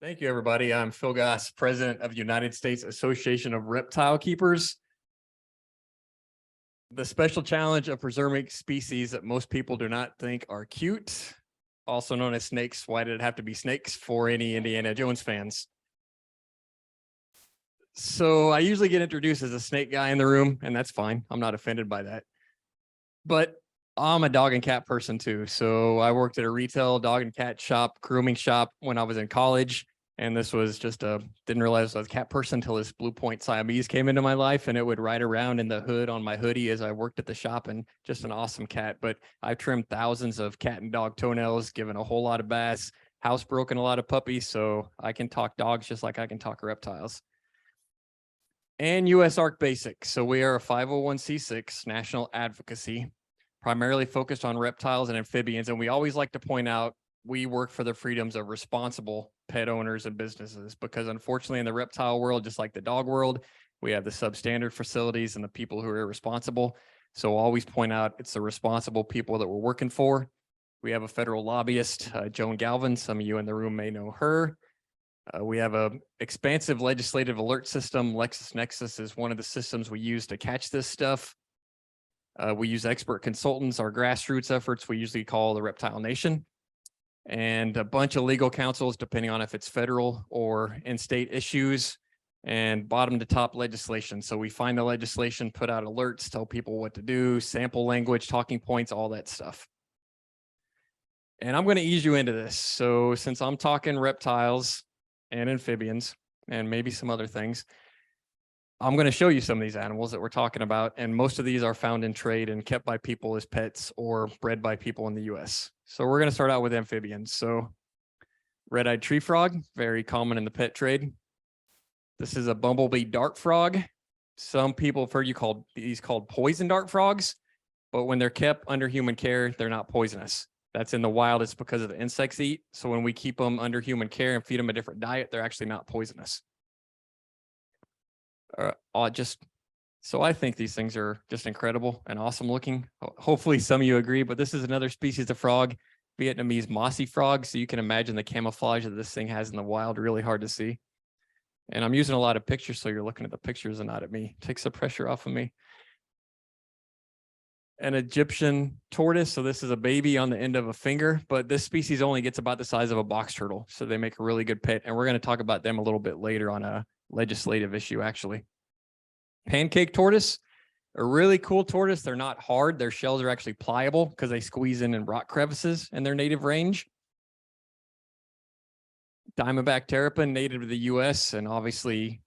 Thank you, everybody. I'm Phil Goss, president of the United States Association of Reptile Keepers. The special challenge of preserving species that most people do not think are cute, also known as snakes. Why did it have to be snakes for any Indiana Jones fans? So I usually get introduced as a snake guy in the room, and that's fine. I'm not offended by that. But I'm a dog and cat person too. So I worked at a retail dog and cat shop, grooming shop when I was in college. And this was just didn't realize I was a cat person until this Blue Point Siamese came into my life, and it would ride around in the hood on my hoodie as I worked at the shop, and just an awesome cat. But I've trimmed thousands of cat and dog toenails, given a whole lot of baths, housebroken a lot of puppies. So I can talk dogs just like I can talk reptiles. And USARK Basic. So we are a 501c6 national advocacy, primarily focused on reptiles and amphibians. And we always like to point out we work for the freedoms of responsible pet owners and businesses, because unfortunately in the reptile world, just like the dog world, we have the substandard facilities and the people who are irresponsible. So always point out it's the responsible people that we're working for. We have a federal lobbyist, Joan Galvin. Some of you in the room may know her. We have a expansive legislative alert system. LexisNexis is one of the systems we use to catch this stuff. We use expert consultants. Our grassroots efforts we usually call the Reptile Nation, and a bunch of legal counsels depending on if it's federal or in-state issues, and bottom to top legislation. So we find the legislation, put out alerts, tell people what to do, sample language, talking points, all that stuff. And I'm going to ease you into this. So since I'm talking reptiles and amphibians and maybe some other things, I'm going to show you some of these animals that we're talking about. And most of these are found in trade and kept by people as pets or bred by people in the US. So we're going to start out with amphibians. So red-eyed tree frog, very common in the pet trade. This is a bumblebee dart frog. Some people have heard these called poison dart frogs, but when they're kept under human care, they're not poisonous. That's in the wild. It's because of the insects they eat. So when we keep them under human care and feed them a different diet, they're actually not poisonous. So I think these things are just incredible and awesome looking. Hopefully some of you agree, but this is another species of frog, Vietnamese mossy frog. So you can imagine the camouflage that this thing has in the wild, really hard to see. And I'm using a lot of pictures, so you're looking at the pictures and not at me. Takes the pressure off of me. An Egyptian tortoise. So this is a baby on the end of a finger, but this species only gets about the size of a box turtle. So they make a really good pet. And we're going to talk about them a little bit later on a legislative issue, actually. Pancake tortoise, a really cool tortoise. They're not hard. Their shells are actually pliable because they squeeze in rock crevices in their native range. Diamondback terrapin, native to the US, and obviously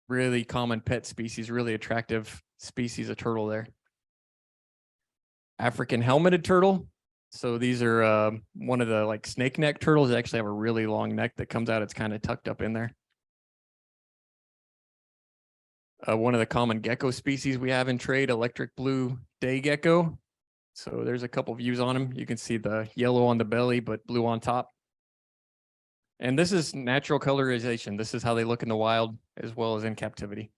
really common pet species, really attractive species of turtle there. African helmeted turtle. So these are one of the snake neck turtles. They actually have a really long neck that comes out. It's kind of tucked up in there. One of the common gecko species we have in trade, electric blue day gecko. So there's a couple views on them. You can see the yellow on the belly, but blue on top. And this is natural colorization. This is how they look in the wild as well as in captivity.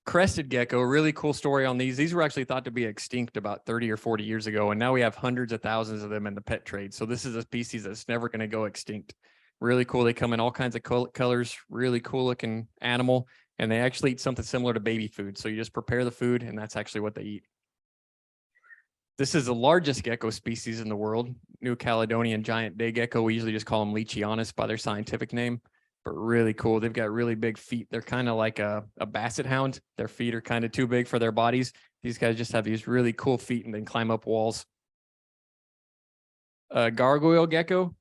Crested gecko, really cool story on these. These were actually thought to be extinct about 30 or 40 years ago, and now we have hundreds of thousands of them in the pet trade. So this is a species that's never going to go extinct. Really cool. They come in all kinds of colors, really cool looking animal, and they actually eat something similar to baby food. So you just prepare the food, and that's actually what they eat. This is the largest gecko species in the world, New Caledonian giant day gecko. We usually just call them Leachianus by their scientific name. But really cool. They've got really big feet. They're kind of like a basset hound. Their feet are kind of too big for their bodies. These guys just have these really cool feet and then climb up walls. Gargoyle gecko.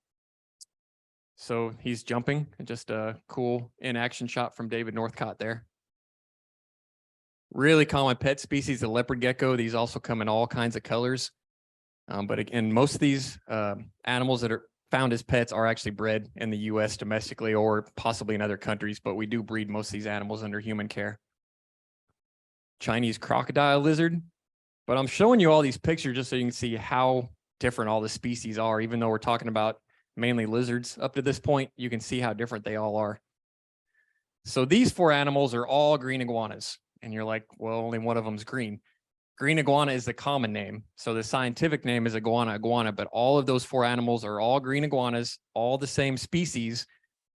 So he's jumping. Just a cool in-action shot from David Northcott there. Really common pet species, the leopard gecko. These also come in all kinds of colors. But again, most of these animals that are found as pets are actually bred in the US domestically or possibly in other countries, but we do breed most of these animals under human care. Chinese crocodile lizard. But I'm showing you all these pictures just so you can see how different all the species are. Even though we're talking about mainly lizards up to this point, you can see how different they all are. So these four animals are all green iguanas. And you're like, well, only one of them is green. Green iguana is the common name. So the scientific name is iguana, but all of those four animals are all green iguanas, all the same species,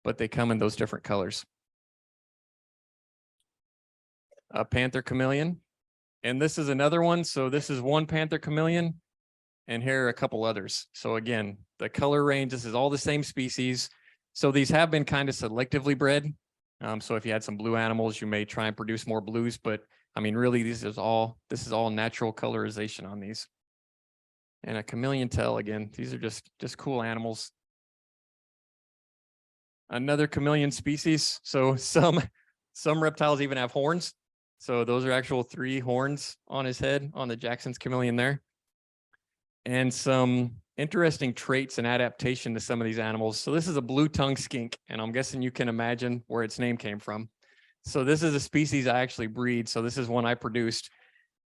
but they come in those different colors. A panther chameleon. And this is another one. So this is one panther chameleon, and here are a couple others. So again, the color range, this is all the same species. So these have been kind of selectively bred. So if you had some blue animals, you may try and produce more blues, but I mean, really, this is all natural colorization on these. And a chameleon tail, again, these are just cool animals. Another chameleon species. So some reptiles even have horns. So those are actual 3 horns on his head on the Jackson's chameleon there. And some interesting traits and adaptation to some of these animals. So this is a blue-tongued skink, and I'm guessing you can imagine where its name came from. So this is a species I actually breed. So this is one I produced.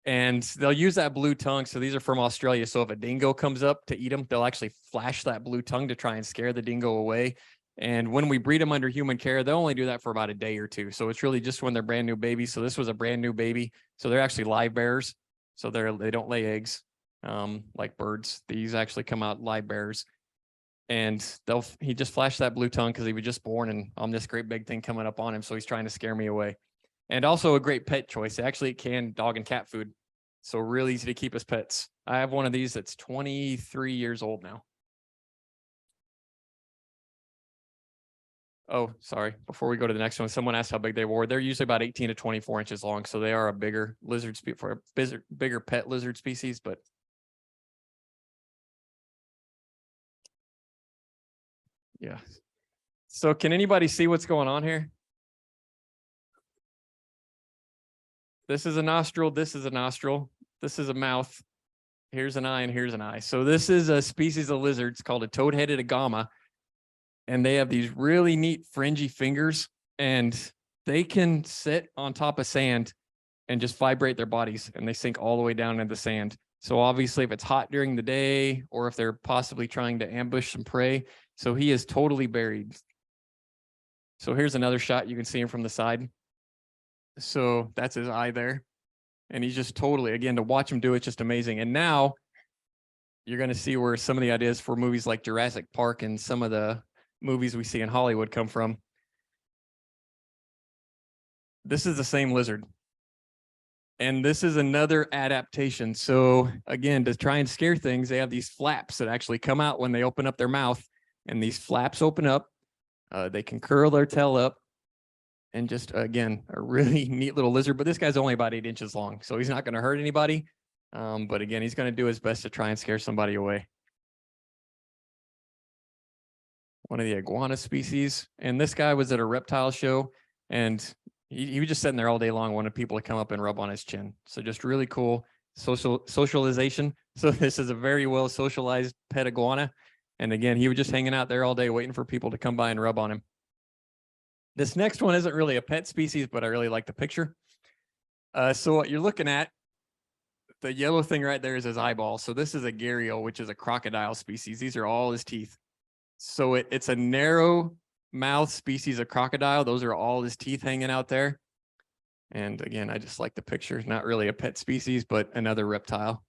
And they'll use that blue tongue. So these are from Australia. So if a dingo comes up to eat them, they'll actually flash that blue tongue to try and scare the dingo away. And when we breed them under human care, they'll only do that for about a day or 2. So it's really just when they're brand new babies. So this was a brand new baby. So they're actually live bearers. So they don't lay eggs like birds. These actually come out live bearers. And he just flashed that blue tongue because he was just born and on this great big thing coming up on him. So he's trying to scare me away. And also a great pet choice. They actually can dog and cat food. So really easy to keep as pets. I have one of these that's 23 years old now. Oh, sorry. Before we go to the next one, someone asked how big they were. They're usually about 18 to 24 inches long. So they are a bigger lizard for a bigger pet lizard species, but yeah. So can anybody see what's going on here? This is a nostril. This is a nostril. This is a mouth. Here's an eye and here's an eye. So this is a species of lizards called a toad-headed agama. And they have these really neat fringy fingers, and they can sit on top of sand and just vibrate their bodies, and they sink all the way down into the sand. So obviously if it's hot during the day, or if they're possibly trying to ambush some prey, so he is totally buried. So here's another shot. You can see him from the side. So that's his eye there. And he's just totally, again, to watch him do it's just amazing. And now you're going to see where some of the ideas for movies like Jurassic Park and some of the movies we see in Hollywood come from. This is the same lizard. And this is another adaptation. So again, to try and scare things, they have these flaps that actually come out when they open up their mouth. And these flaps open up. They can curl their tail up. And just, again, a really neat little lizard. But this guy's only about 8 inches long. So he's not going to hurt anybody. But again, he's going to do his best to try and scare somebody away. One of the iguana species. And this guy was at a reptile show. And he was just sitting there all day long, wanting people to come up and rub on his chin. So just really cool socialization. So this is a very well socialized pet iguana. And again, he was just hanging out there all day waiting for people to come by and rub on him. This next one isn't really a pet species, but I really like the picture. So what you're looking at, the yellow thing right there is his eyeball. So this is a gharial, which is a crocodile species. These are all his teeth. So it's a narrow mouth species of crocodile. Those are all his teeth hanging out there. And again, I just like the picture. Not really a pet species, but another reptile.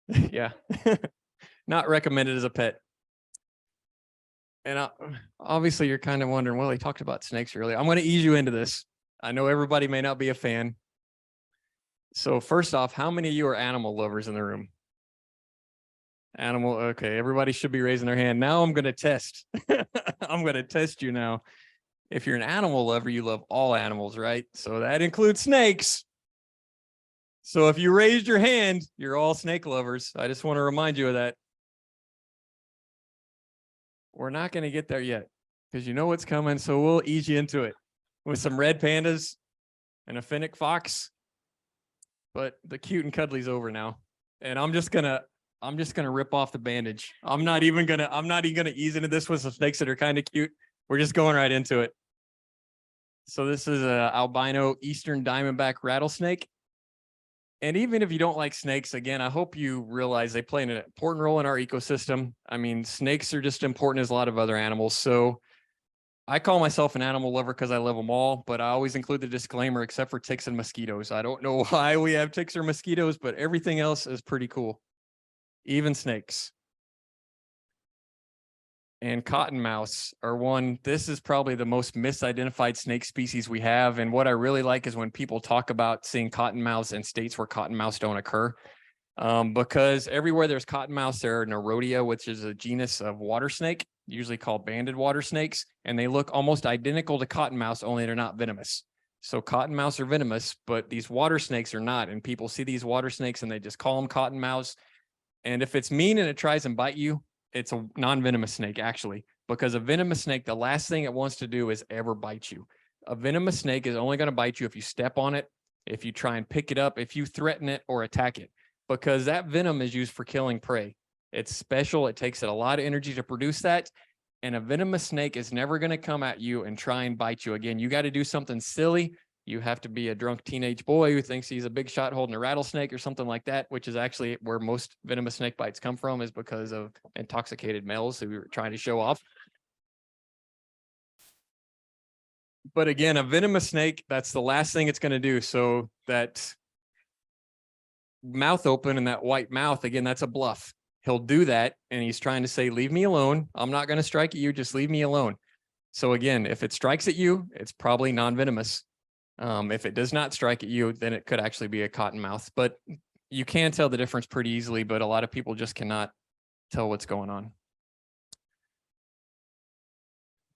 Yeah. Not recommended as a pet. And obviously you're kind of wondering, well, he talked about snakes earlier. I'm going to ease you into this. I know everybody may not be a fan. So first off, how many of you are animal lovers in the room? Animal, okay, everybody should be raising their hand. Now I'm going to test. I'm going to test you now. If you're an animal lover, you love all animals, right? So that includes snakes. So if you raised your hand, you're all snake lovers. I just want to remind you of that. We're not going to get there yet because you know what's coming. So we'll ease you into it with some red pandas and a fennec fox. But the cute and cuddly's over now. And I'm just gonna rip off the bandage. I'm not even gonna ease into this with some snakes that are kind of cute. We're just going right into it. So this is a albino eastern diamondback rattlesnake. And even if you don't like snakes, again, I hope you realize they play an important role in our ecosystem. I mean, snakes are just important as a lot of other animals. So I call myself an animal lover because I love them all, but I always include the disclaimer, except for ticks and mosquitoes. I don't know why we have ticks or mosquitoes, but everything else is pretty cool. Even snakes. and cottonmouths are one. This is probably the most misidentified snake species we have. And what I really like is when people talk about seeing cottonmouths in states where cottonmouths don't occur. Because everywhere there's cottonmouths, there are Neurodia, which is a genus of water snake, usually called banded water snakes, and they look almost identical to cottonmouths, only they're not venomous. So cottonmouths are venomous, but these water snakes are not. And people see these water snakes and they just call them cottonmouths. And if it's mean and it tries and bite you, it's a non-venomous snake, actually, because a venomous snake, the last thing it wants to do is ever bite you. A venomous snake is only going to bite you if you step on it, if you try and pick it up, if you threaten it or attack it, because that venom is used for killing prey. It's special. It takes it a lot of energy to produce that. And a venomous snake is never going to come at you and try and bite you again. You got to do something silly. You have to be a drunk teenage boy who thinks he's a big shot holding a rattlesnake or something like that, which is actually where most venomous snake bites come from, is because of intoxicated males who are trying to show off. But again, a venomous snake, that's the last thing it's going to do. So that mouth open and that white mouth, again, that's a bluff. He'll do that. And he's trying to say, leave me alone. I'm not going to strike at you. Just leave me alone. So again, if it strikes at you, it's probably non-venomous. If it does not strike at you, then it could actually be a cottonmouth, but you can tell the difference pretty easily, but a lot of people just cannot tell what's going on.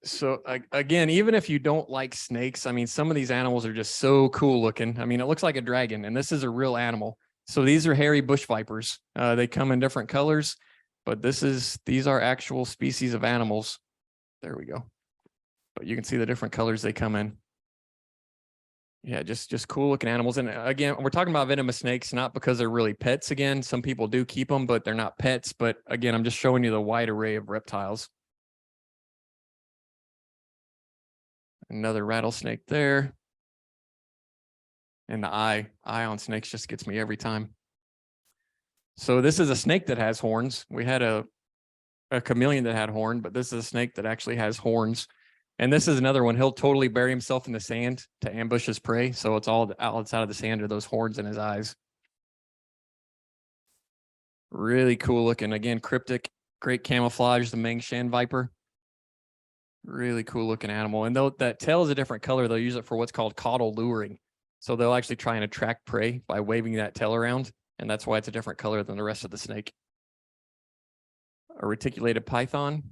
So again, even if you don't like snakes, I mean, some of these animals are just so cool looking. I mean, it looks like a dragon, and this is a real animal. So these are hairy bush vipers. They come in different colors, but these are actual species of animals. There we go. But you can see the different colors they come in. Yeah, just cool looking animals. And again, we're talking about venomous snakes, not because they're really pets. Again, some people do keep them, but they're not pets. But again, I'm just showing you the wide array of reptiles. Another rattlesnake there. And the eye on snakes just gets me every time. So this is a snake that has horns. We had a chameleon that had horn, but this is a snake that actually has horns. And this is another one. He'll totally bury himself in the sand to ambush his prey. So it's all outside of the sand are those horns in his eyes. Really cool looking. Again, cryptic, great camouflage, the Mengshan viper. Really cool looking animal. And though that tail is a different color, they'll use it for what's called caudal luring. So they'll actually try and attract prey by waving that tail around. And that's why it's a different color than the rest of the snake. A reticulated python.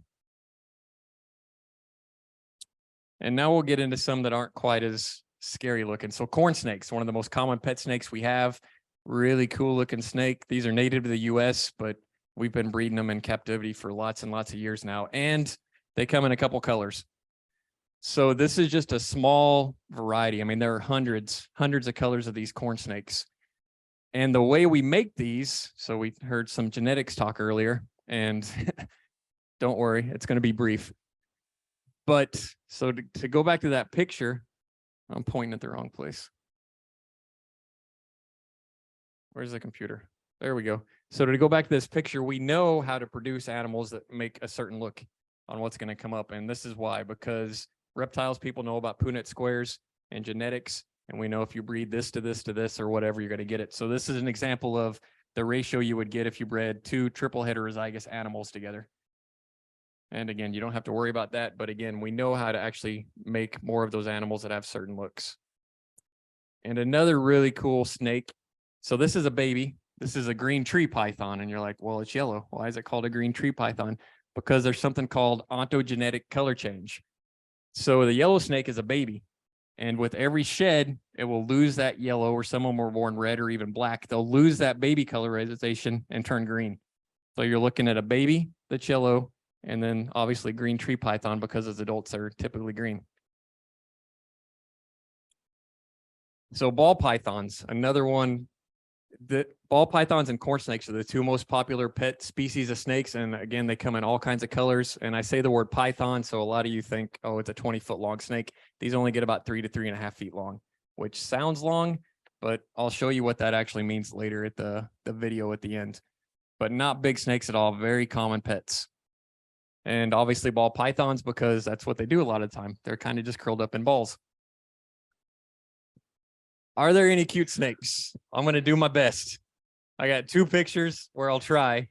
And now we'll get into some that aren't quite as scary looking. So corn snakes, one of the most common pet snakes we have. Really cool looking snake. These are native to the US, but we've been breeding them in captivity for lots and lots of years now. And they come in a couple colors. So this is just a small variety. I mean, there are hundreds of colors of these corn snakes. And the way we make these, so we heard some genetics talk earlier, and don't worry, it's going to be brief. But so to go back to that picture, I'm pointing at the wrong place. Where's the computer? There we go. So to go back to this picture, we know how to produce animals that make a certain look on what's going to come up. And this is why, because reptiles, people know about Punnett squares and genetics. And we know if you breed this to this to this or whatever, you're going to get it. So this is an example of the ratio you would get if you bred two triple heterozygous animals together. And again, you don't have to worry about that. But again, we know how to actually make more of those animals that have certain looks. And another really cool snake. So this is a baby. This is a green tree python. And you're like, well, it's yellow. Why is it called a green tree python? Because there's something called ontogenetic color change. So the yellow snake is a baby. And with every shed, it will lose that yellow, or some of them were born red or even black. They'll lose that baby colorization and turn green. So you're looking at a baby that's yellow, and then obviously green tree python, because as adults are typically green. So ball pythons, another one. The ball pythons and corn snakes are the two most popular pet species of snakes. And again, they come in all kinds of colors. And I say the word python, so a lot of you think, oh, it's a 20-foot long snake. These only get about 3 to 3.5 feet long, which sounds long, but I'll show you what that actually means later at the video at the end. But not big snakes at all, very common pets. And obviously ball pythons, because that's what they do a lot of the time. They're kind of just curled up in balls. Are there any cute snakes? I'm going to do my best. I got 2 pictures where I'll try.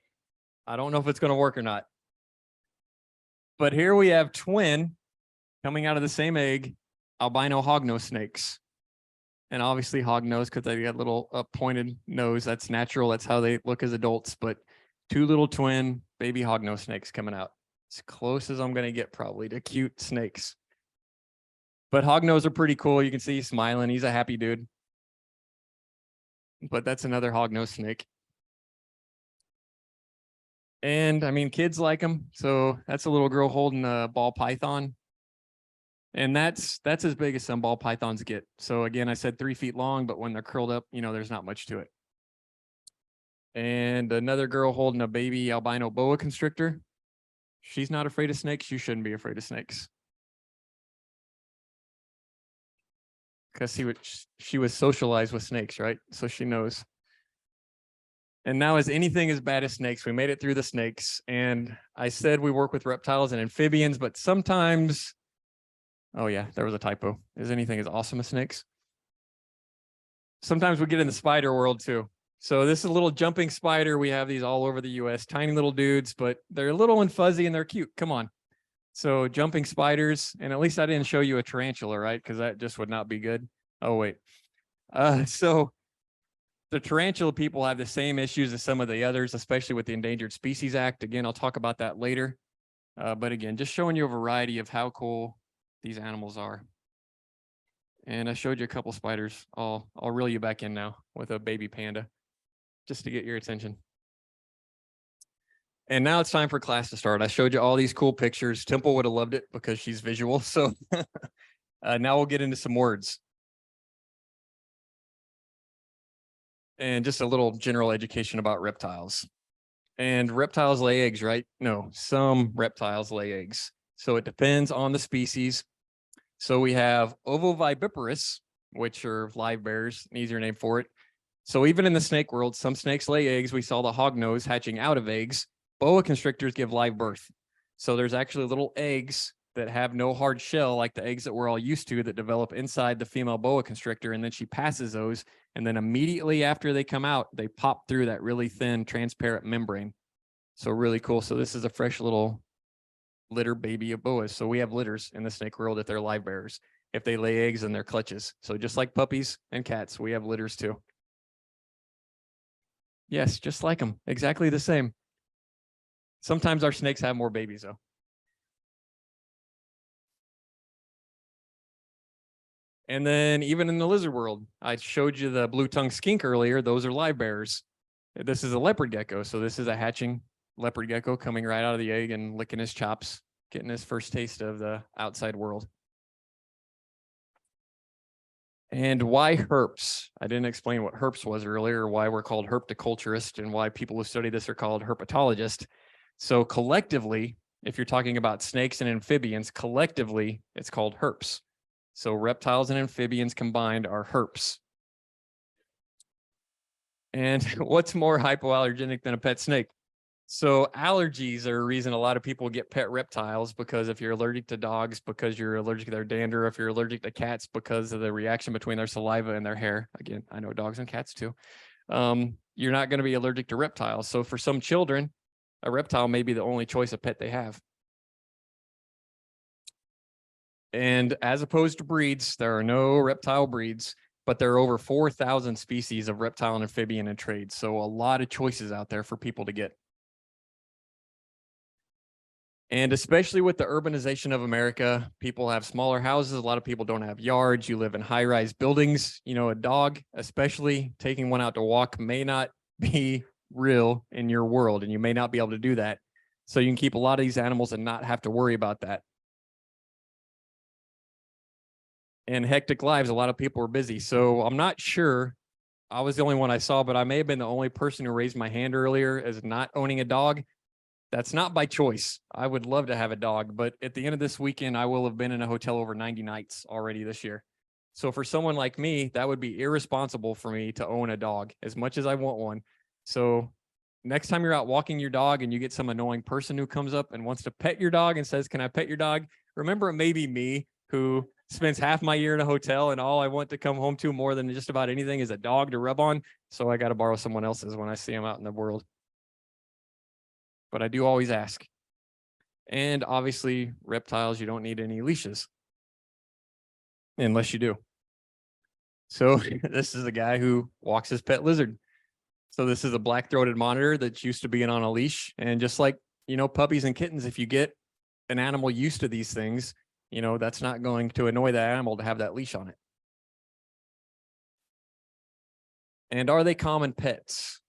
I don't know if it's going to work or not. But here we have twin coming out of the same egg, albino hognose snakes. And obviously hognose because they got little pointed nose. That's natural. That's how they look as adults. But two little twin baby hognose snakes coming out. As close as I'm going to get probably to cute snakes. But hognose are pretty cool. You can see he's smiling. He's a happy dude. But that's another hognose snake. And I mean, kids like them. So that's a little girl holding a ball python. And that's as big as some ball pythons get. So again, I said 3 feet long, but when they're curled up, there's not much to it. And another girl holding a baby albino boa constrictor. She's not afraid of snakes. You shouldn't be afraid of snakes. Because she was socialized with snakes, right? So she knows. And now is anything as bad as snakes? We made it through the snakes. And I said we work with reptiles and amphibians, but sometimes, oh yeah, there was a typo. Is anything as awesome as snakes? Sometimes we get in the spider world too. So this is a little jumping spider. We have these all over the US, tiny little dudes, but they're little and fuzzy and they're cute. Come on. So jumping spiders, and at least I didn't show you a tarantula, right? Because that just would not be good. Oh, wait. So the tarantula people have the same issues as some of the others, especially with the Endangered Species Act. Again, I'll talk about that later. But again, just showing you a variety of how cool these animals are. And I showed you a couple spiders. I'll reel you back in now with a baby panda just to get your attention. And now it's time for class to start. I showed you all these cool pictures. Temple would have loved it because she's visual. So now we'll get into some words. And just a little general education about reptiles. And reptiles lay eggs, right? No, some reptiles lay eggs. So it depends on the species. So we have ovoviviparous, which are live bearers, an easier name for it. So even in the snake world, some snakes lay eggs. We saw the hognose hatching out of eggs. Boa constrictors give live birth. So there's actually little eggs that have no hard shell, like the eggs that we're all used to, that develop inside the female boa constrictor, and then she passes those, and then immediately after they come out, they pop through that really thin, transparent membrane. So really cool. So this is a fresh little litter baby of boas. So we have litters in the snake world if they're live bearers, if they lay eggs in their clutches. So just like puppies and cats, we have litters too. Yes, just like them, exactly the same. Sometimes our snakes have more babies though. And then even in the lizard world, I showed you the blue-tongued skink earlier. Those are live bearers. This is a leopard gecko. So this is a hatching leopard gecko coming right out of the egg and licking his chops, getting his first taste of the outside world. And why herps? I didn't explain what herps was earlier, or why we're called herpetoculturists, and why people who study this are called herpetologists. So collectively, if you're talking about snakes and amphibians, collectively, it's called herps. So reptiles and amphibians combined are herps. And what's more hypoallergenic than a pet snake? So allergies are a reason a lot of people get pet reptiles, because if you're allergic to dogs, because you're allergic to their dander, if you're allergic to cats because of the reaction between their saliva and their hair. Again, I know dogs and cats too. You're not going to be allergic to reptiles. So for some children, a reptile may be the only choice of pet they have. And as opposed to breeds, there are no reptile breeds, but there are over 4,000 species of reptile and amphibian in trade. So a lot of choices out there for people to get. And especially with the urbanization of America, people have smaller houses. A lot of people don't have yards. You live in high-rise buildings. A dog, especially taking one out to walk, may not be real in your world, and you may not be able to do that. So you can keep a lot of these animals and not have to worry about that. And hectic lives, a lot of people are busy. So I'm not sure. I was the only one I saw, but I may have been the only person who raised my hand earlier as not owning a dog. That's not by choice. I would love to have a dog, but at the end of this weekend, I will have been in a hotel over 90 nights already this year. So for someone like me, that would be irresponsible for me to own a dog as much as I want one. So next time you're out walking your dog and you get some annoying person who comes up and wants to pet your dog and says, "Can I pet your dog?" Remember, it may be me who spends half my year in a hotel, and all I want to come home to more than just about anything is a dog to rub on. So I got to borrow someone else's when I see them out in the world. But I do always ask. And obviously reptiles, you don't need any leashes unless you do. So this is a guy who walks his pet lizard. So this is a black-throated monitor that's used to being on a leash. And just like, puppies and kittens, if you get an animal used to these things, that's not going to annoy that animal to have that leash on it. And are they common pets?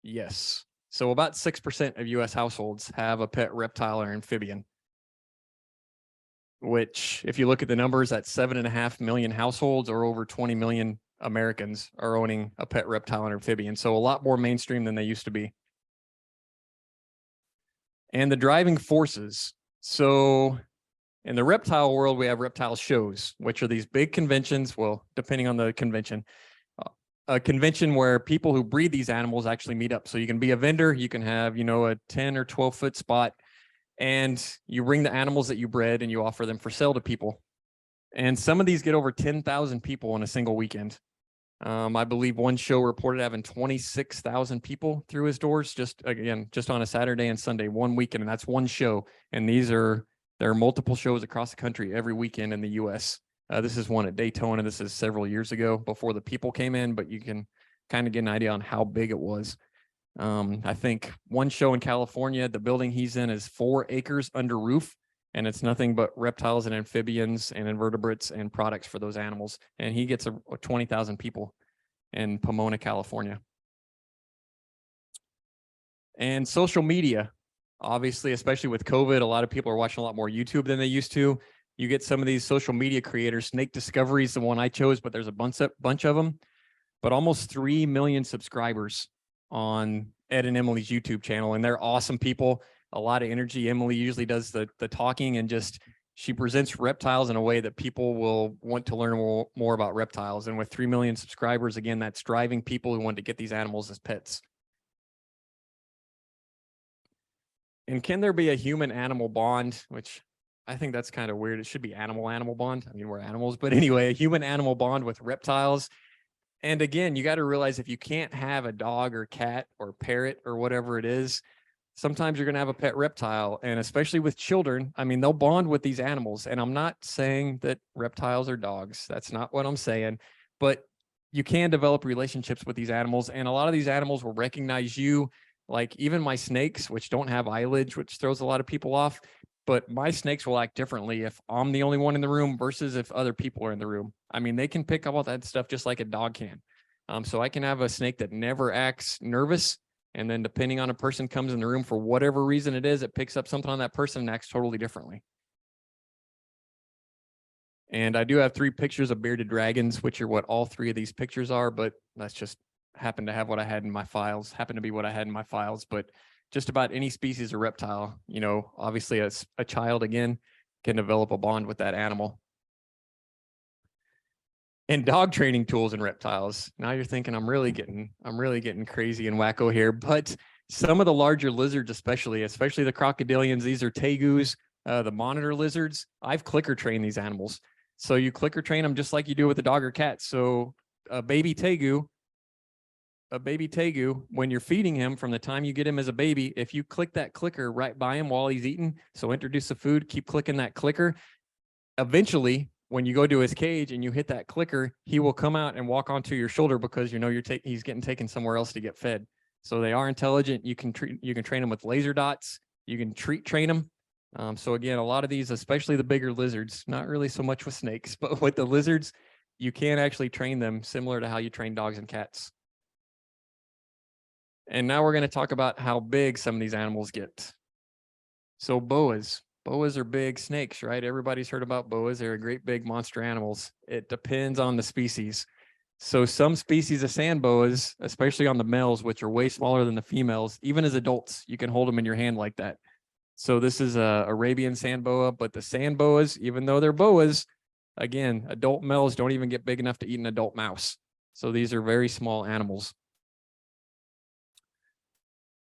Yes. So about 6% of US households have a pet reptile or amphibian, which if you look at the numbers, that's 7.5 million households, or over 20 million Americans are owning a pet reptile or amphibian. So a lot more mainstream than they used to be. And the driving forces. So in the reptile world, we have reptile shows, which are these big conventions. Well, depending on the convention, a convention where people who breed these animals actually meet up. So you can be a vendor, you can have, a 10 or 12-foot spot, and you bring the animals that you bred and you offer them for sale to people. And some of these get over 10,000 people in a single weekend. I believe one show reported having 26,000 people through his doors, just on a Saturday and Sunday, one weekend, and that's one show. And there are multiple shows across the country every weekend in the US. This is one at Daytona. This is several years ago before the people came in, but you can kind of get an idea on how big it was. I think one show in California, the building he's in is 4 acres under roof, and it's nothing but reptiles and amphibians and invertebrates and products for those animals. And he gets 20,000 people in Pomona, California. And social media, obviously, especially with COVID, a lot of people are watching a lot more YouTube than they used to. You get some of these social media creators. Snake Discovery is the one I chose, but there's a bunch of them. But almost 3 million subscribers on Ed and Emily's YouTube channel, and they're awesome people. A lot of energy. Emily usually does the talking, and she presents reptiles in a way that people will want to learn more about reptiles. And with 3 million subscribers, again, that's driving people who want to get these animals as pets. And can there be a human-animal bond? Which I think that's kind of weird. It should be animal-animal bond. I mean, we're animals, but anyway, a human-animal bond with reptiles. And again, you got to realize if you can't have a dog or cat or parrot or whatever it is, sometimes you're going to have a pet reptile. And especially with children, I mean, they'll bond with these animals. And I'm not saying that reptiles are dogs. That's not what I'm saying. But you can develop relationships with these animals. And a lot of these animals will recognize you. Like even my snakes, which don't have eyelids, which throws a lot of people off. But my snakes will act differently if I'm the only one in the room versus if other people are in the room. I mean, they can pick up all that stuff just like a dog can. So I can have a snake that never acts nervous. And then depending on a person comes in the room for whatever reason it is, it picks up something on that person and acts totally differently. And I do have 3 pictures of bearded dragons, which are what all 3 of these pictures are, but that's just happened to have what I had in my files, happened to be what I had in my files. But just about any species of reptile, obviously as a child, again, can develop a bond with that animal. And dog training tools and reptiles. Now you're thinking I'm really getting crazy and wacko here, but some of the larger lizards, especially the crocodilians, these are tegus, the monitor lizards. I've clicker trained these animals. So you clicker train them just like you do with a dog or cat. So a baby tegu, when you're feeding him from the time you get him as a baby, if you click that clicker right by him while he's eating, so introduce the food, keep clicking that clicker, eventually when you go to his cage and you hit that clicker, he will come out and walk onto your shoulder because he's getting taken somewhere else to get fed. So they are intelligent. You can train them with laser dots. You can train them. So again, a lot of these, especially the bigger lizards, not really so much with snakes, but with the lizards, you can actually train them similar to how you train dogs and cats. And now we're going to talk about how big some of these animals get. So boas. Boas are big snakes, right? Everybody's heard about boas. They're great big monster animals. It depends on the species. So some species of sand boas, especially on the males, which are way smaller than the females, even as adults, you can hold them in your hand like that. So this is a Arabian sand boa, but the sand boas, even though they're boas, again, adult males don't even get big enough to eat an adult mouse. So these are very small animals.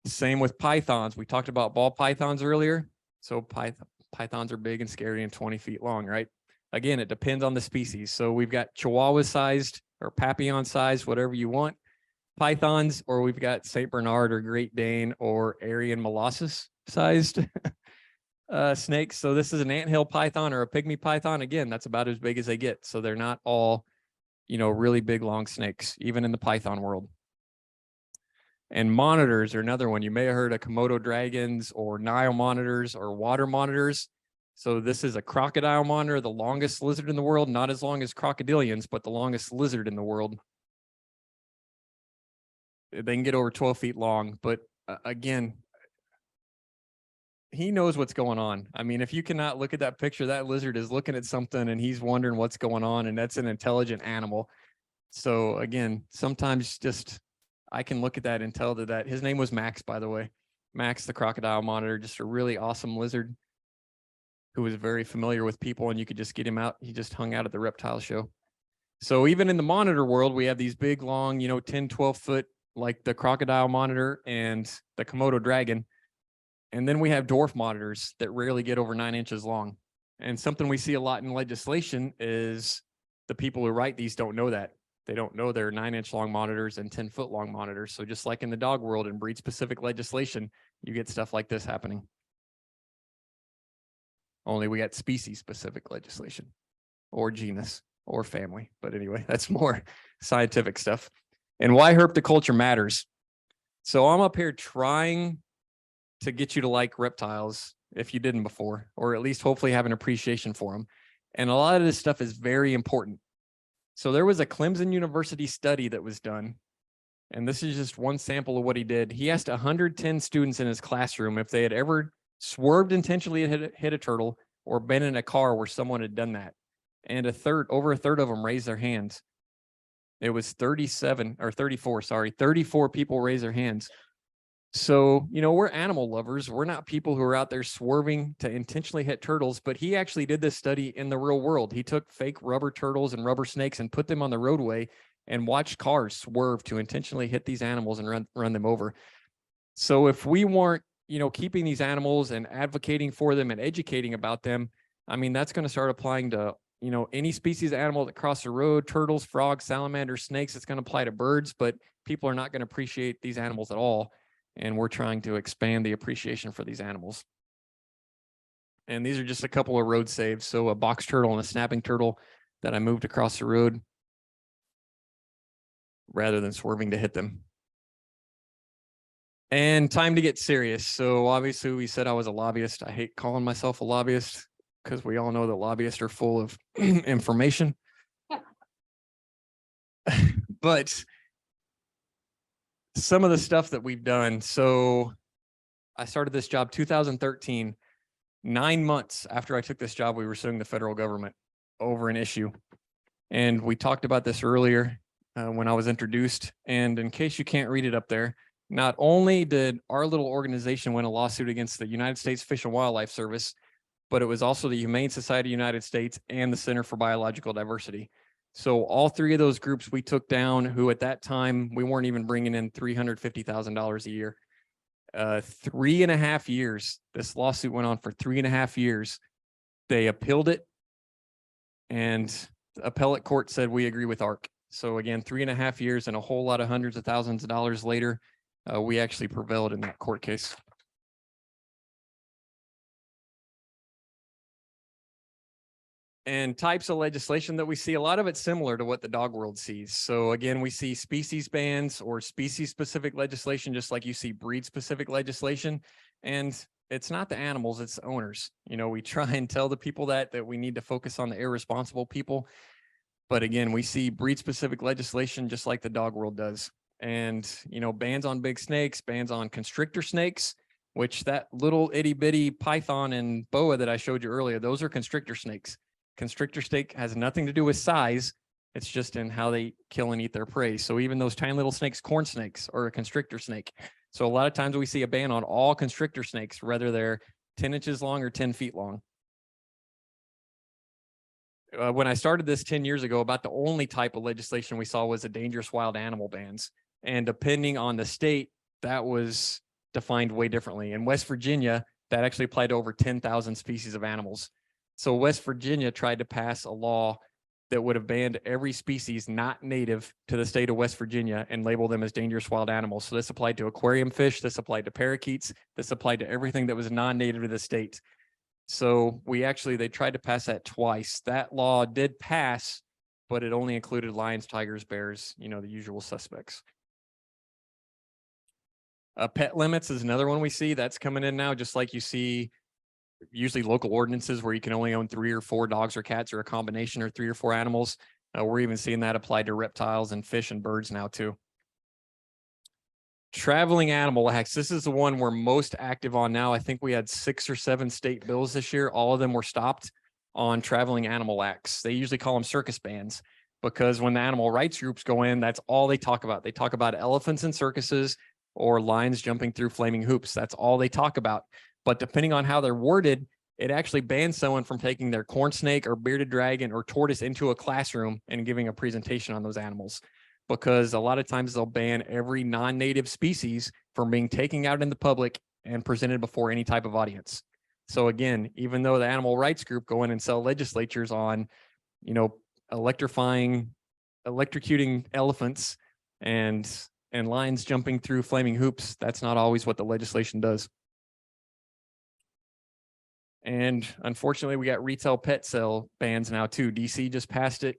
Same with pythons. We talked about ball pythons earlier. So pythons are big and scary and 20 feet long, right? Again, it depends on the species. So we've got Chihuahua sized or Papillon sized, whatever you want, pythons, or we've got St. Bernard or Great Dane or Aryan Molossus sized snakes. So this is an anthill python or a pygmy python. Again, that's about as big as they get. So they're not all, really big, long snakes, even in the python world. And monitors are another one. You may have heard of Komodo dragons or Nile monitors or water monitors. So this is a crocodile monitor, the longest lizard in the world, not as long as crocodilians, but the longest lizard in the world. They can get over 12 feet long, but again, he knows what's going on. I mean, if you cannot look at that picture, that lizard is looking at something and he's wondering what's going on, and that's an intelligent animal. So again, sometimes just I can look at that and tell that his name was Max, by the way. Max, the crocodile monitor, just a really awesome lizard who was very familiar with people, and you could just get him out. He just hung out at the reptile show. So even in the monitor world, we have these big, long, 10, 12 foot, like the crocodile monitor and the Komodo dragon. And then we have dwarf monitors that rarely get over 9 inches long. And something we see a lot in legislation is the people who write these don't know that. They don't know they're 9-inch long monitors and 10-foot long monitors. So just like in the dog world and breed specific legislation, you get stuff like this happening. Only we got species specific legislation or genus or family. But anyway, that's more scientific stuff. And why herpetoculture matters. So I'm up here trying to get you to like reptiles if you didn't before, or at least hopefully have an appreciation for them. And a lot of this stuff is very important. So there was a Clemson University study that was done, and this is just one sample of what he did. He asked 110 students in his classroom if they had ever swerved intentionally and hit a turtle or been in a car where someone had done that. And over a third of them raised their hands. It was 34 people raised their hands. So, we're animal lovers. We're not people who are out there swerving to intentionally hit turtles, but he actually did this study in the real world. He took fake rubber turtles and rubber snakes and put them on the roadway and watched cars swerve to intentionally hit these animals and run them over. So if we weren't, keeping these animals and advocating for them and educating about them, I mean, that's going to start applying to, any species of animal that cross the road, turtles, frogs, salamanders, snakes. It's going to apply to birds, but people are not going to appreciate these animals at all. And we're trying to expand the appreciation for these animals. And these are just a couple of road saves. So a box turtle and a snapping turtle that I moved across the road rather than swerving to hit them. And time to get serious. So obviously we said I was a lobbyist. I hate calling myself a lobbyist because we all know that lobbyists are full of information. But some of the stuff that we've done. So I started this job 2013. 9 months after I took this job, we were suing the federal government over an issue. And we talked about this earlier when I was introduced. And in case you can't read it up there, not only did our little organization win a lawsuit against the United States Fish and Wildlife Service, but it was also the Humane Society of the United States and the Center for Biological Diversity. So all three of those groups we took down, who at that time, we weren't even bringing in $350,000 a year. 3.5 years. This lawsuit went on for 3.5 years. They appealed it, and the appellate court said, we agree with ARK. So again, 3.5 years and a whole lot of hundreds of thousands of dollars later, we actually prevailed in that court case. And types of legislation that we see, a lot of it's similar to what the dog world sees. So again, we see species bans or species specific legislation, just like you see breed specific legislation. And it's not the animals, it's the owners. We try and tell the people that we need to focus on the irresponsible people. But again, we see breed specific legislation just like the dog world does. And, bans on big snakes, bans on constrictor snakes, which that little itty bitty python and boa that I showed you earlier, those are constrictor snakes. Constrictor snake has nothing to do with size. It's just in how they kill and eat their prey. So even those tiny little snakes, corn snakes, are a constrictor snake. So a lot of times we see a ban on all constrictor snakes, whether they're 10 inches long or 10 feet long. When I started this 10 years ago, about the only type of legislation we saw was the dangerous wild animal bans. And depending on the state, that was defined way differently. In West Virginia, that actually applied to over 10,000 species of animals. So West Virginia tried to pass a law that would have banned every species not native to the state of West Virginia and label them as dangerous wild animals. So this applied to aquarium fish, this applied to parakeets, this applied to everything that was non-native to the state. So they tried to pass that twice. That law did pass, but it only included lions, tigers, bears, the usual suspects. Pet limits is another one we see that's coming in now, just like you see usually local ordinances where you can only own 3 or 4 dogs or cats or a combination or 3 or 4 animals. We're even seeing that applied to reptiles and fish and birds now too. Traveling animal acts. This is the one we're most active on now. I think we had 6 or 7 state bills this year. All of them were stopped on traveling animal acts. They usually call them circus bans because when the animal rights groups go in, that's all they talk about. They talk about elephants in circuses or lions jumping through flaming hoops. That's all they talk about. But depending on how they're worded, it actually bans someone from taking their corn snake or bearded dragon or tortoise into a classroom and giving a presentation on those animals. Because a lot of times they'll ban every non-native species from being taken out in the public and presented before any type of audience. So again, even though the animal rights group go in and sell legislatures on, electrocuting elephants and lions jumping through flaming hoops, that's not always what the legislation does. And unfortunately, we got retail pet sale bans now too. DC just passed it.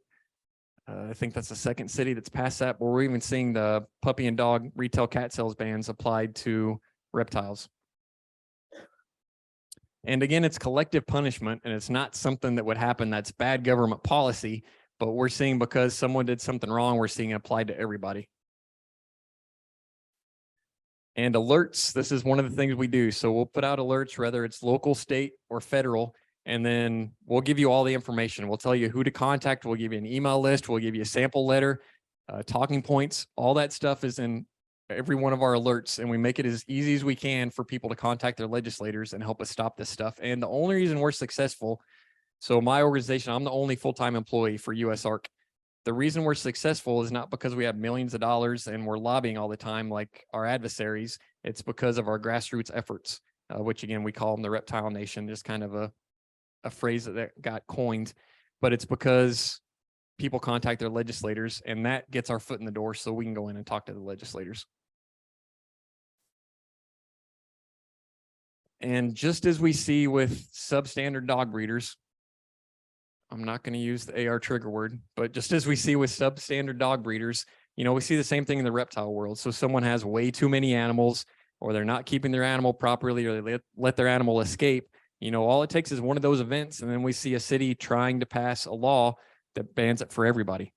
I think that's the second city that's passed that, but we're even seeing the puppy and dog retail cat sales bans applied to reptiles. And again, it's collective punishment, and it's not something that would happen that's bad government policy, but we're seeing because someone did something wrong, we're seeing it applied to everybody. And alerts, this is one of the things we do. So we'll put out alerts, whether it's local, state, or federal, and then we'll give you all the information. We'll tell you who to contact. We'll give you an email list. We'll give you a sample letter, talking points. All that stuff is in every one of our alerts, and we make it as easy as we can for people to contact their legislators and help us stop this stuff. And the only reason we're successful, so my organization, I'm the only full-time employee for USARK. The reason we're successful is not because we have millions of dollars and we're lobbying all the time like our adversaries. It's because of our grassroots efforts, which again, we call them the Reptile Nation, just kind of a phrase that got coined, but it's because people contact their legislators and that gets our foot in the door so we can go in and talk to the legislators. And just as we see with substandard dog breeders, I'm not going to use the AR trigger word, but just as we see with substandard dog breeders, we see the same thing in the reptile world. So someone has way too many animals, or they're not keeping their animal properly, or they let their animal escape. All it takes is one of those events, and then we see a city trying to pass a law that bans it for everybody.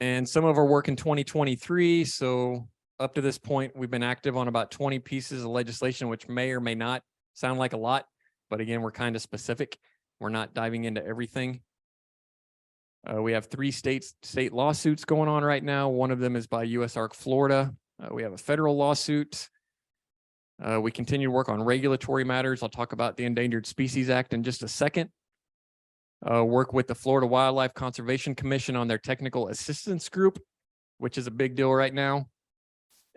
And some of our work in 2023. So up to this point, we've been active on about 20 pieces of legislation, which may or may not sound like a lot. But again, we're kind of specific. We're not diving into everything. We have 3 state lawsuits going on right now. One of them is by USARK Florida. We have a federal lawsuit. We continue to work on regulatory matters. I'll talk about the Endangered Species Act in just a second. Work with the Florida Wildlife Conservation Commission on their technical assistance group, which is a big deal right now,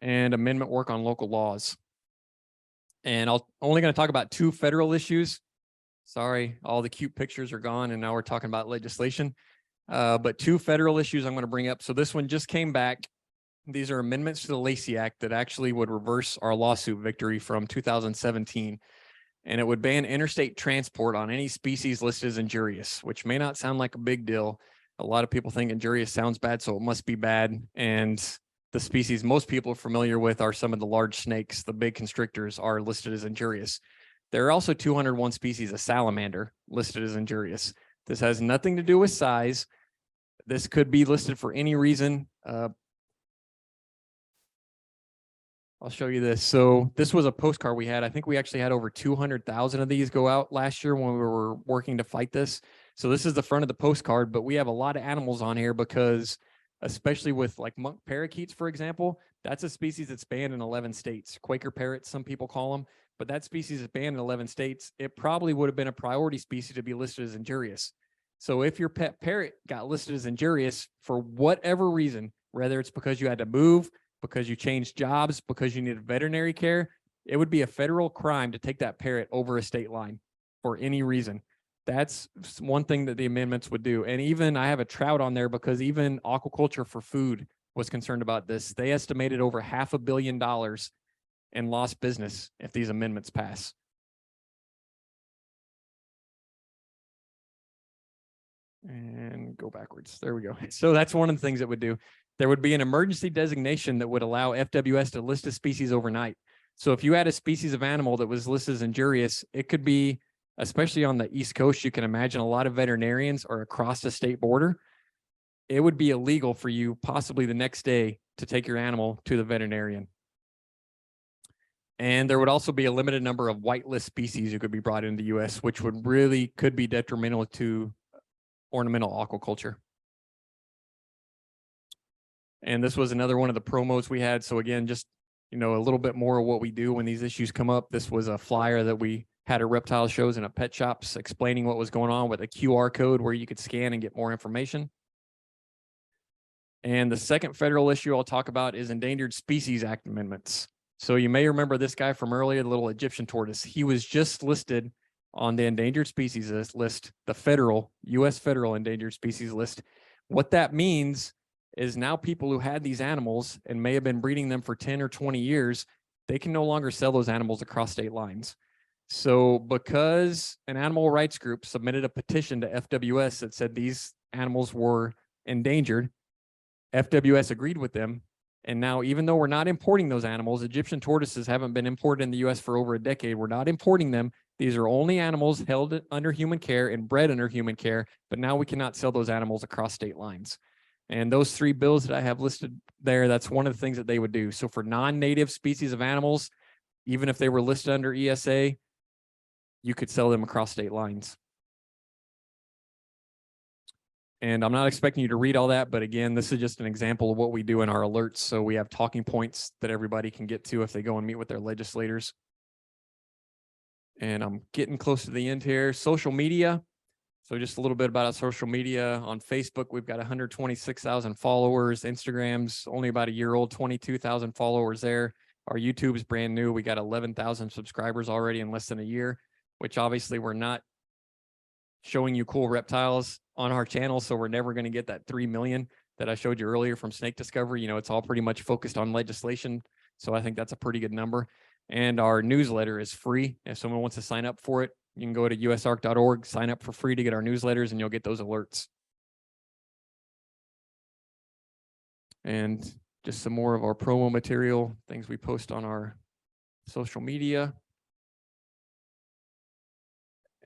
and amendment work on local laws. And I'm only going to talk about 2 federal issues. Sorry, all the cute pictures are gone, and now we're talking about legislation. But 2 federal issues I'm going to bring up. So this one just came back. These are amendments to the Lacey Act that actually would reverse our lawsuit victory from 2017. And it would ban interstate transport on any species listed as injurious, which may not sound like a big deal. A lot of people think injurious sounds bad, so it must be bad. And the species most people are familiar with are some of the large snakes. The big constrictors are listed as injurious. There are also 201 species of salamander listed as injurious. This has nothing to do with size. This could be listed for any reason. I'll show you this. So this was a postcard we had. I think we actually had over 200,000 of these go out last year when we were working to fight this. So this is the front of the postcard, but we have a lot of animals on here because especially with like monk parakeets, for example, that's a species that's banned in 11 states. Quaker parrots, some people call them, but that species is banned in 11 states. It probably would have been a priority species to be listed as injurious. So if your pet parrot got listed as injurious for whatever reason, whether it's because you had to move, because you changed jobs, because you needed veterinary care, it would be a federal crime to take that parrot over a state line for any reason. That's one thing that the amendments would do. And even I have a trout on there because even aquaculture for food was concerned about this. They estimated over $500 million and lost business if these amendments pass. And go backwards. There we go. So that's one of the things it would do. There would be an emergency designation that would allow FWS to list a species overnight. So if you had a species of animal that was listed as injurious, it could be, especially on the East Coast, you can imagine a lot of veterinarians are across the state border. It would be illegal for you possibly the next day to take your animal to the veterinarian. And there would also be a limited number of whitelist species that could be brought into the US, which could be detrimental to ornamental aquaculture. And this was another one of the promos we had. So again, just, a little bit more of what we do when these issues come up. This was a flyer that we had at reptile shows and at pet shops explaining what was going on with a QR code where you could scan and get more information. And the second federal issue I'll talk about is Endangered Species Act amendments. So you may remember this guy from earlier, the little Egyptian tortoise. He was just listed on the endangered species list, the U.S. federal endangered species list. What that means is now people who had these animals and may have been breeding them for 10 or 20 years, they can no longer sell those animals across state lines. So because an animal rights group submitted a petition to FWS that said these animals were endangered, FWS agreed with them. And now, even though we're not importing those animals, Egyptian tortoises haven't been imported in the US for over a decade. We're not importing them. These are only animals held under human care and bred under human care, but now we cannot sell those animals across state lines. And those 3 bills that I have listed there, that's one of the things that they would do. So for non-native species of animals, even if they were listed under ESA, you could sell them across state lines. And I'm not expecting you to read all that, but again, this is just an example of what we do in our alerts. So we have talking points that everybody can get to if they go and meet with their legislators. And I'm getting close to the end here. Social media. So just a little bit about our social media. On Facebook, we've got 126,000 followers. Instagram's only about a year old, 22,000 followers there. Our YouTube's brand new. We got 11,000 subscribers already in less than a year, which obviously we're not showing you cool reptiles on our channel. So we're never going to get that 3 million that I showed you earlier from Snake Discovery. It's all pretty much focused on legislation. So I think that's a pretty good number. And our newsletter is free. If someone wants to sign up for it, you can go to usark.org, sign up for free to get our newsletters, and you'll get those alerts. And just some more of our promo material, things we post on our social media.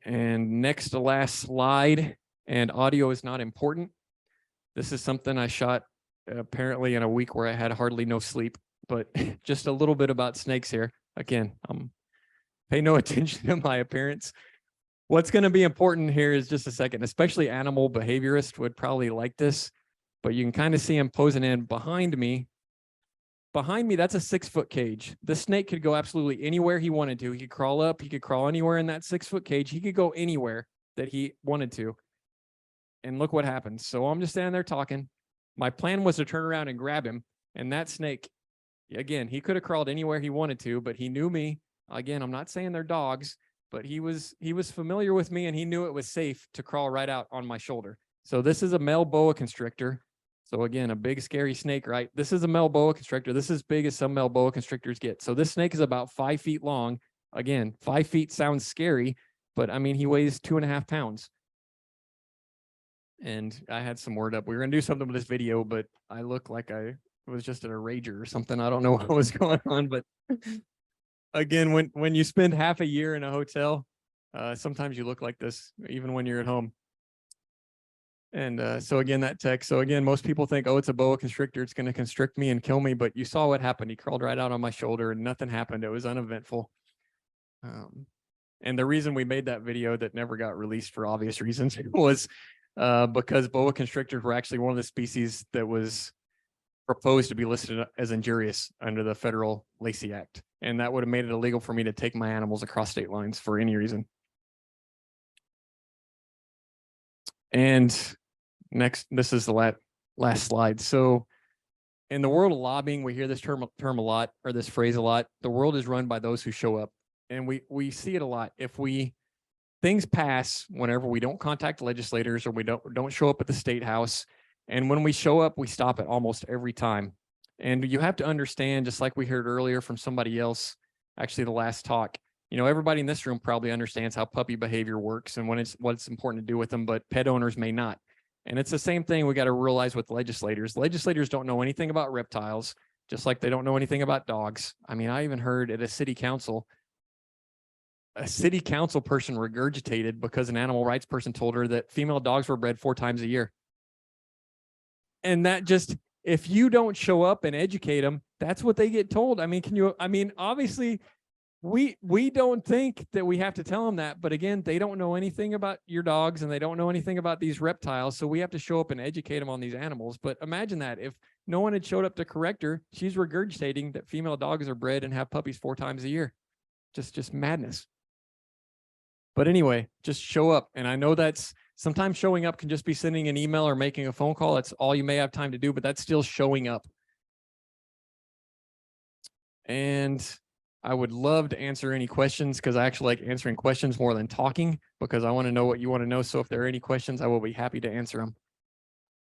And next to last slide, and audio is not important. This is something I shot apparently in a week where I had hardly no sleep, but just a little bit about snakes here. Again, pay no attention to my appearance. What's going to be important here is just a second, especially animal behaviorists would probably like this, but you can kind of see him posing in behind me. Behind me, that's a 6-foot cage. The snake could go absolutely anywhere he wanted to. He could crawl up, he could crawl anywhere in that 6-foot cage. He could go anywhere that he wanted to. And look what happens. So I'm just standing there talking. My plan was to turn around and grab him. And that snake, again, he could have crawled anywhere he wanted to, but he knew me. Again, I'm not saying they're dogs, but he was familiar with me and he knew it was safe to crawl right out on my shoulder. So this is a male boa constrictor. So again, a big scary snake, right? This is a male boa constrictor. This is as big as some male boa constrictors get. So this snake is about 5 feet long. Again, 5 feet sounds scary, but I mean, he weighs 2.5 pounds. And I had some word up. We were going to do something with this video, but I look like I was just at a rager or something. I don't know what was going on, but again, when you spend half a year in a hotel, sometimes you look like this, even when you're at home. And so again, that text. So again, most people think, oh, it's a boa constrictor. It's going to constrict me and kill me. But you saw what happened. He crawled right out on my shoulder and nothing happened. It was uneventful. And the reason we made that video that never got released for obvious reasons was because boa constrictors were actually one of the species that was proposed to be listed as injurious under the federal Lacey Act. And that would have made it illegal for me to take my animals across state lines for any reason. And next, this is the last slide. So in the world of lobbying, we hear this term a lot, or this phrase a lot. The world is run by those who show up. And we see it a lot. If things pass whenever we don't contact legislators or we don't show up at the state house. And when we show up, we stop it almost every time. And you have to understand, just like we heard earlier from somebody else, actually the last talk, everybody in this room probably understands how puppy behavior works and what's important to do with them, but pet owners may not. And it's the same thing we got to realize with legislators. Legislators don't know anything about reptiles, just like they don't know anything about dogs. I mean, I even heard at a city council person regurgitated because an animal rights person told her that female dogs were bred 4 times a year. And that just, if you don't show up and educate them, that's what they get told. I mean, obviously we don't think that we have to tell them that, but again, they don't know anything about your dogs and they don't know anything about these reptiles. So we have to show up and educate them on these animals. But imagine that if no one had showed up to correct her, she's regurgitating that female dogs are bred and have puppies 4 times a year. Just madness. But anyway, just show up. And I know that's sometimes showing up can just be sending an email or making a phone call. That's all you may have time to do, but that's still showing up. And I would love to answer any questions because I actually like answering questions more than talking because I want to know what you want to know. So if there are any questions, I will be happy to answer them.